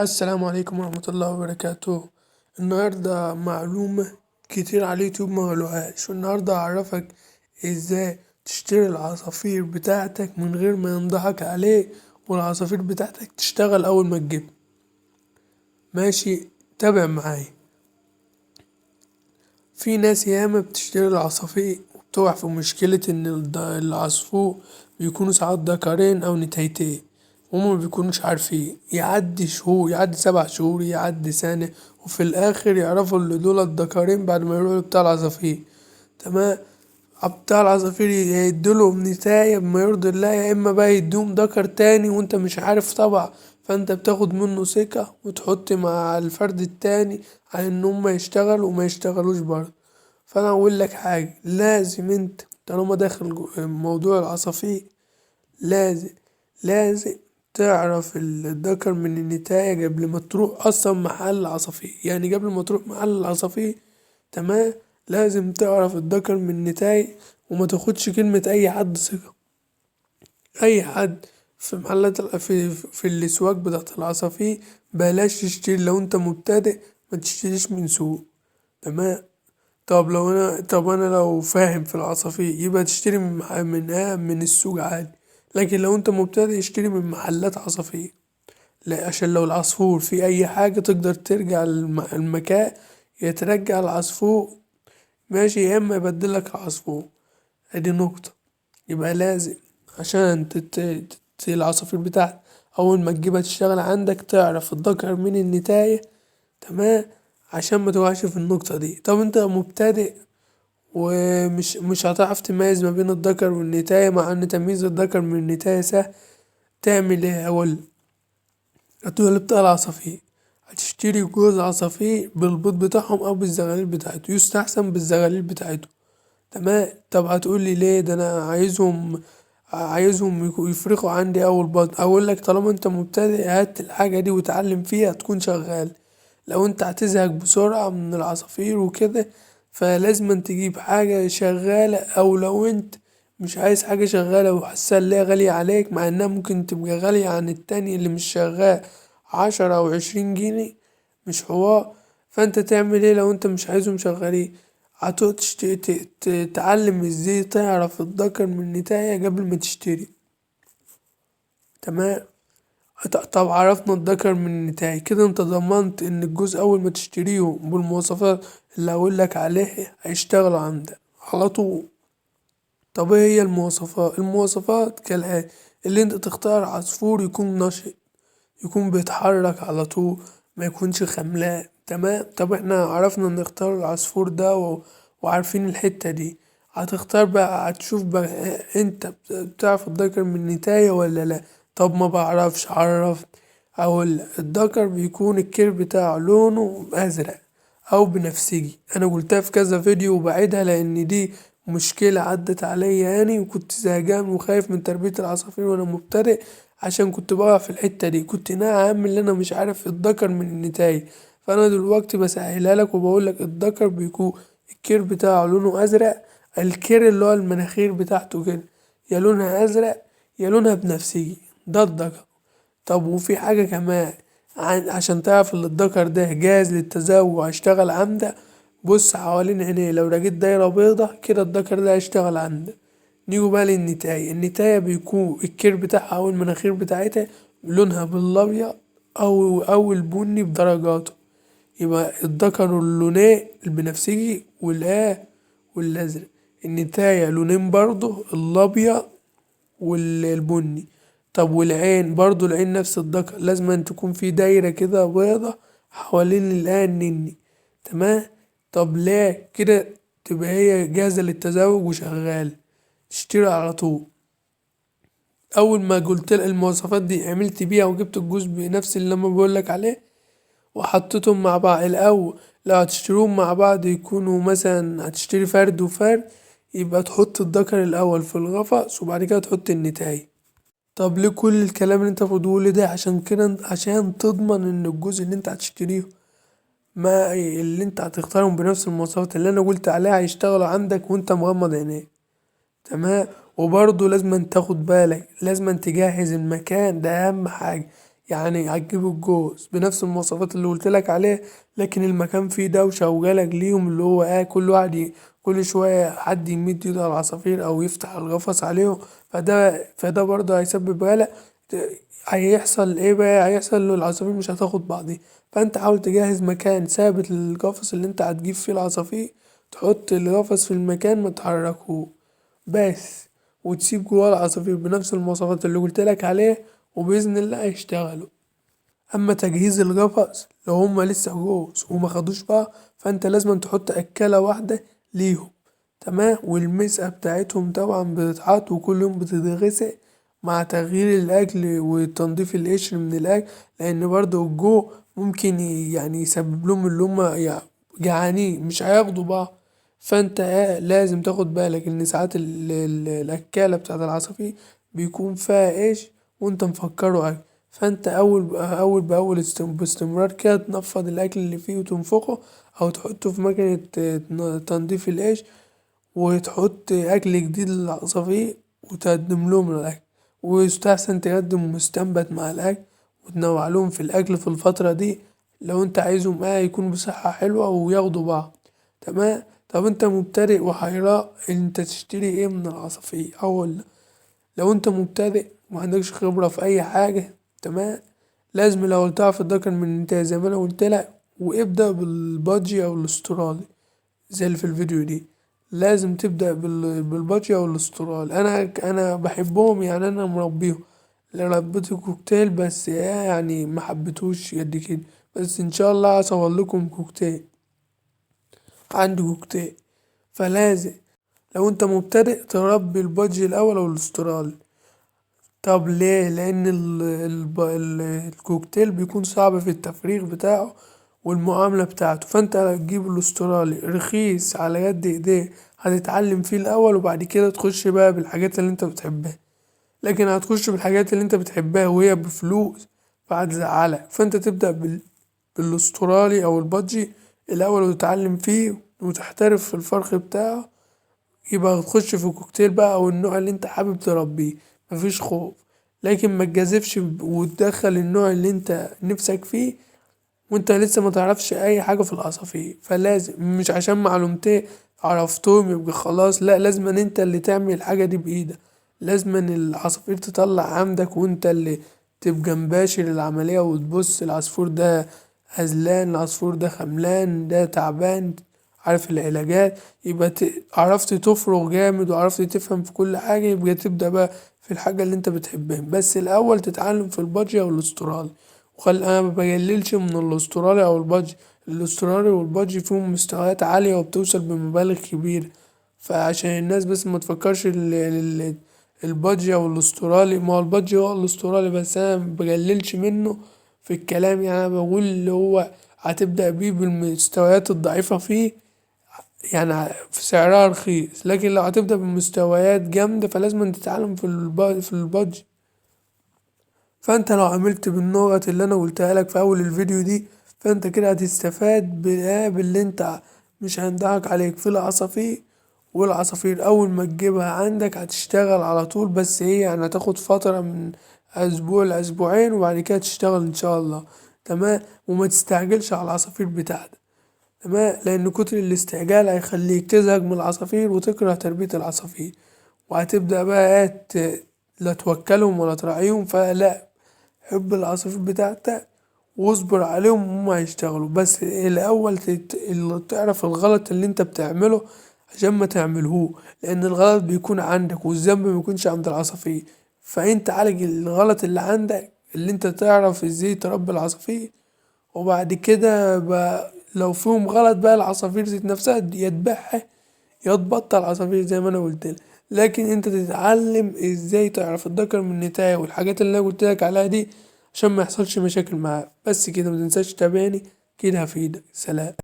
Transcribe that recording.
السلام عليكم ورحمة الله وبركاته. النهاردة معلومة كتير على اليوتيوب ما قالوهاش، والنهاردة هعرفك ازاي تشتري العصافير بتاعتك من غير ما ينضحك عليك، والعصافير بتاعتك تشتغل أول ما تجيب. ماشي، تابع معايا. في ناس ياما بتشتري العصافير وبتقع في مشكلة إن العصفور بيكونوا ساعات دكرين أو نتايتين، هما مبيكونوش عارفين. يعدي شهور، يعدي 7 شهور، يعدي سنة، وفي الآخر يعرفوا اللي دول الدكرين بعد ما يروحوا بتاع العصافير. تمام. بتاع العصافير يديلهم نتاية بما يرضي الله، يا إما بقى يديهم دكر تاني وانت مش عارف طبعا. فانت بتاخد منه ثقة وتحط مع الفرد التاني على ان هما يشتغلوا وما يشتغلوش برضه. فانا اقول لك حاجة، لازم انت طالما داخل موضوع العصافير، لازم لازم تعرف الذكر من النتاية قبل ما تروح اصلا محل العصافير، يعني قبل ما تروح محل العصافير. تمام. لازم تعرف الذكر من النتاية، وما تاخدش كلمة اي حد ثقة. اي حد في محلات في الاسواق بتاعت العصافير بلاش تشتري. لو انت مبتدئ ما تشتريش من سوق. تمام. طب انا لو فاهم في العصافير يبقى تشتري من السوق عادي. لكن لو انت مبتدئ اشتري من محلات عصافير، لا، عشان لو العصفور في اي حاجة تقدر ترجع المكان، يترجع العصفور. ماشي، يا اما يبدلك العصفور. ادي نقطة. يبقى لازم عشان العصافير بتاعتك اول ما تجيبها تشتغل عندك تعرف الذكر من النتاية. تمام. عشان ما تقعش في النقطة دي. طب انت مبتدئ ومش هتعرف تميز ما بين الذكر والنتاية، مع ان تمييز الذكر من النتاية سهل. تعمل ايه؟ اقول هتقول بتاع العصافير، هتشتري جوز عصافير بالبيض بتاعهم او بالزغاليل بتاعته، يستحسن بالزغاليل بتاعته. تمام. طب هتقولي ليه؟ ده انا عايزهم يفرقوا عندي اول بيض. اقول لك طالما انت مبتدئ هات الحاجة دي وتعلم فيها تكون شغال. لو انت هتزهق بسرعة من العصافير وكده، فلازم تجيب حاجة شغالة. او لو انت مش عايز حاجة شغالة وحاسة ان هي غالية عليك، مع انها ممكن تبقى غالية عن التاني اللي مش شغال 10 او 20 جنيه، مش حوار. فانت تعمل ايه لو انت مش عايزهم شغالين؟ هتقعد تتعلم ازاي تعرف الذكر من النتاية قبل ما تشتري. تمام. طب عرفنا الذكر من النتاية كده، انت ضمنت ان الجزء اول ما تشتريهم بالمواصفات اللي هقولك عليها هيشتغلوا عندك على طول. طب ايه هي المواصفات؟ المواصفات كالآتي: اللي انت تختار عصفور يكون نشط، يكون بيتحرك على طول، ما يكونش خملان. تمام. طب احنا عرفنا نختار العصفور ده وعارفين الحتة دي. هتختار بقى، هتشوف بقى انت بتعرف الذكر من النتاية ولا لا. طب ما بعرفش، عرف. او الذكر بيكون الكير بتاعه لونه ازرق او بنفسجي. انا قلتها في كذا فيديو وبعيدها لان دي مشكلة عدت عليا يعني، وكنت زهقان وخايف من تربية العصافير وانا مبتدئ. عشان كنت بقع في الحتة دي، كنت ناعم اللي انا مش عارف الذكر من النتاية. فانا دلوقتي بسهلها لك وبقول لك الذكر بيكون الكير بتاعه لونه ازرق. الكير اللي هو المناخير بتاعته كده، يا لونها ازرق يا لونها بنفسجي. ده الذكر. طب وفي حاجة كمان، عشان تعرف ان الذكر ده جاهز للتزاوج وهيشتغل عندك، بص حوالين عينيه، لو لقيت دايرة بيضة كده الذكر ده هيشتغل عندك. نيجوا بقى للنتاية. النتاية بيكون الكير بتاعها أو المناخير بتاعتها لونها بالأبيض أو البني بدرجاته. يبقى الذكر اللونين البنفسجي والأزرق. النتاية لونين برضه، الأبيض والبني. طب والعين برضو، العين نفس الذكر لازم أن تكون في دايرة كده بيضة حوالين العين نني. تمام. طب ليه كده؟ تبقى هي جاهزة للتزاوج وشغالة، تشتري على طول. أول ما قلت لك المواصفات دي عملت بيها وجبت الجوز بنفس اللي أنا بقولك عليه وحطيتهم مع بعض الأول. لو هتشتروهم مع بعض يكونوا مثلا هتشتري فرد وفرد، يبقى تحط الذكر الأول في الغفص وبعد كده تحط النتاية. طب ليه كل الكلام اللي انت بتقوله ده؟ عشان كده، عشان تضمن ان الجزء اللي انت هتشتريه ما اللي انت هتختارهم بنفس المواصفات اللي انا قلت عليها هيشتغلوا عندك وانت مغمض عينيك. تمام. وبرضه لازم تاخد بالك، لازم تجهز المكان ده اهم حاجة. يعني هتجيب الجوز بنفس المواصفات اللي قلتلك عليها، لكن المكان فيه دوشة وجالك ليهم اللي هو كل واحد كل شوية حد يمد ايده على العصافير أو يفتح القفص عليهم، فده برضه هيسبب قلق. هيحصل ايه بقى؟ هيحصل له العصافير مش هتاخد بعضيها. فانت حاول تجهز مكان ثابت للقفص اللي انت هتجيب فيه العصافير، تحط القفص في المكان ما تحركهوش بس، وتسيب جواه العصافير بنفس المواصفات اللي قلتلك عليها، وبإذن الله هيشتغلوا. أما تجهيز القفص لو هما لسه جوز وما خدوش بقى، فأنت لازم تحط أكلة واحدة ليهم، تمام. والمسقة بتاعتهم طبعا بتتحط وكل يوم بتتغسل مع تغيير الأكل وتنظيف القشر من الأكل، لأن برضه الجو ممكن يعني يسبب لهم اللي هما جعانين مش هياخدوا بقى. فانت لازم تاخد بالك ان ساعات الاكالة بتاعت العصافير بيكون فيها ايش وانت مفكره اكل. فانت اول باول باستمرار كده تنفض الاكل اللي فيه وتنفخه، او تحطه في مكنة تنظيف العيش، وتحط اكل جديد للعصافير وتقدم لهم الاكل. ويستحسن تقدم مستنبت مع الاكل، وتنوع لهم في الاكل في الفترة دي لو انت عايزهم يكونوا بصحة حلوة وياخدوا بعض، تمام. طب انت مبتدئ وحيران انت تشتري ايه من العصافير؟ لو انت مبتدئ ومعندكش خبرة في اي حاجة، تمام، لازم الاول تعرف الذكر من النتاية زي ما انا قلتلك، وابدأ بالبادجي او الاسترالي زي اللي في الفيديو دي. لازم تبدأ بالبادجي او الاسترالي. انا بحبهم، يعني انا مربيهم. اللي ربيت كوكتيل بس يعني ما حبيتوش قد كده، بس ان شاء الله هصور لكم كوكتيل. عندي كوكتيل. فلازم لو انت مبتدئ تربي البادجي الاول او الاسترالي. طب ليه؟ لان الكوكتيل بيكون صعب في التفريغ بتاعه والمعاملة بتاعته، فانت هتجيب الاسترالي رخيص على قد ايديه، هتتعلم فيه الاول وبعد كده تخش بقى بالحاجات اللي انت بتحبها. لكن هتخش بالحاجات اللي انت بتحبها وهي بفلوس فهتزعلك. فانت تبدأ بالاسترالي او البادجي الاول وتتعلم فيه وتحترف في الفرخ بتاعه، يبقى تخش في الكوكتيل بقى او النوع اللي انت حابب تربيه، مفيش خوف. لكن ما تجازفش وتدخل النوع اللي انت نفسك فيه وانت لسه ما تعرفش اي حاجة في العصافير. فلازم مش عشان معلومتين عرفتهم يبقى خلاص، لا، لازم ان انت اللي تعمل الحاجة دي بايدك. لازم ان العصافير تطلع عندك وانت اللي تبقى مباشر العملية، وتبص العصفور ده هزلان، العصفور ده خملان، ده تعبان، عارف العلاجات. يبقى عرفت تفرغ جامد وعرفت تفهم في كل حاجة، يبقى تبدأ بقى في الحاجة اللي انت بتحبها. بس الأول تتعلم في البادجي أو الأسترالي. انا ما بقللش من الأسترالي أو البادجي. الأسترالي والبادجي فيهم مستويات عالية وبتوصل بمبالغ كبيرة. فعشان الناس بس ما تفكرش البادجي أو الأسترالي، ما هو البادجي هو الأسترالي، بس أنا ما بقللش منه في الكلام. يعني أنا بقول اللي هو هتبدأ بيه بالمستويات الضعيفة فيه، يعني في سعرها رخيص. لكن لو هتبدأ بمستويات جامدة فلازم تتعلم في البادجي. فانت لو عملت بالنقط اللي انا قلتها لك في اول الفيديو دي، فانت كده هتستفاد باللي انت مش هينضحك عليك في العصافير. والعصافير اول ما تجيبها عندك هتشتغل على طول، بس هي يعني هتاخد فترة من اسبوع لاسبوعين وبعد كده تشتغل ان شاء الله، تمام. وما تستعجلش على العصافير بتاعتك، تمام، لأن كتر الاستعجال هيخليك تزهق من العصافير وتكره تربية العصافير. وهتبدأ بقى لا توكلهم ولا تراعيهم. فلا، حب العصافير بتاعتك واصبر عليهم وهم هيشتغلوا. بس الأول اللي تعرف الغلط اللي انت بتعمله عشان ما تعملهوش، لأن الغلط بيكون عندك والذنب ميكونش عند العصافير. فانت عالج الغلط اللي عندك، اللي انت تعرف ازاي تربي العصافير. وبعد كده بقى لو فيهم غلط بقى العصافير ذات نفسها يتبعها، يا تبطل عصافير زي ما انا قلتلك. لكن انت تتعلم ازاي تعرف الذكر من النتاية والحاجات اللي انا قلتلك عليها دي عشان ما يحصلش مشاكل معاك. بس كده، متنساش تتابعني، كده هفيدك. سلام.